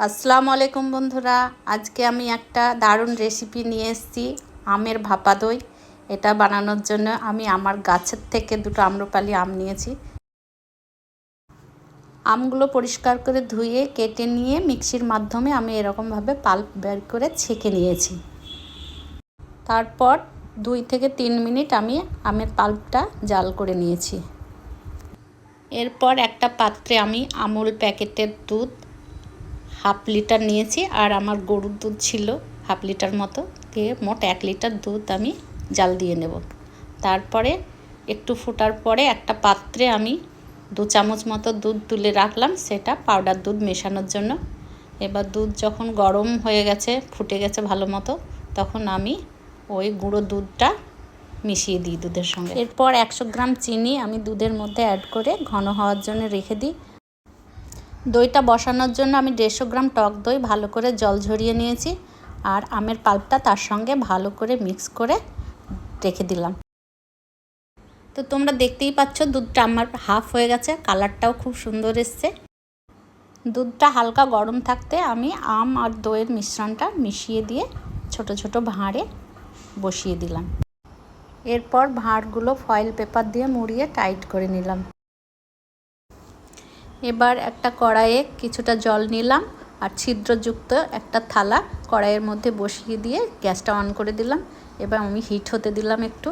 আসসালামু আলাইকুম বন্ধুরা, আজকে আমি একটা দারুণ রেসিপি নিয়ে এসেছি আমের ভাপা দই। এটা বানানোর জন্য আমি আমার গাছের থেকে দুটো আম্রপালি আম নিয়েছি। আমগুলো পরিষ্কার করে ধুয়ে কেটে নিয়ে মিক্সির মাধ্যমে আমি এরকমভাবে পাল্প বের করে ছেঁকে নিয়েছি। তারপর 2 থেকে 3 মিনিট আমি আমের পাল্পটা জাল করে নিয়েছি। এরপর একটা পাত্রে আমি আমুল প্যাকেটের দুধ 1/2 লিটার নিয়েছি, আর আমার গরুর দুধ ছিল 1/2 লিটার মতো, দিয়ে মোট 1 লিটার দুধ আমি জাল দিয়ে নেব। তারপরে একটু ফোটার পরে একটা পাত্রে আমি 2 চামচ মতো দুধ তুলে রাখলাম, সেটা পাউডার দুধ মেশানোর জন্য। এবার দুধ যখন গরম হয়ে গেছে, ফুটে গেছে ভালো মতো, তখন আমি ওই গুঁড়ো দুধটা মিশিয়ে দিই দুধের সঙ্গে। এরপর 100 গ্রাম চিনি আমি দুধের মধ্যে অ্যাড করে ঘন হওয়ার জন্য রেখে দিই। দইটা বসানোর জন্য আমি 150 গ্রাম টক দই ভালো করে জল ঝরিয়ে নিয়েছি, আর আমের পাল্পটা তার সঙ্গে ভালো করে মিক্স করে রেখে দিলাম। তো তোমরা দেখতেই পাচ্ছ দুধটা আমার হাফ হয়ে গেছে, কালারটাও খুব সুন্দর এসছে। দুধটা হালকা গরম থাকতে আমি আম আর দইয়ের মিশ্রণটা মিশিয়ে দিয়ে ছোট ছোট ভাঁড়ে বসিয়ে দিলাম। এরপর ভাঁড়গুলো ফয়েল পেপার দিয়ে মুড়িয়ে টাইট করে নিলাম। এবার একটা কড়াইয়ে কিছুটা জল নিলাম, আর ছিদ্রযুক্ত একটা থালা কড়াইয়ের মধ্যে বসিয়ে দিয়ে গ্যাসটা অন করে দিলাম। এবার আমি হিট হতে দিলাম একটু।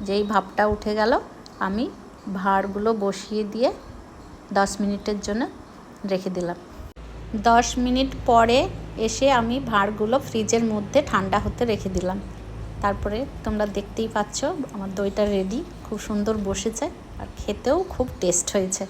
যেই ভাপটা উঠে গেল, আমি ভাঁড়গুলো বসিয়ে দিয়ে 10 মিনিটের জন্য রেখে দিলাম। 10 মিনিট পরে এসে আমি ভাঁড়গুলো ফ্রিজের মধ্যে ঠান্ডা হতে রেখে দিলাম। তারপরে তোমরা দেখতেই পাচ্ছ আমার দইটা রেডি, খুব সুন্দর বসেছে আর খেতেও খুব টেস্ট হয়েছে।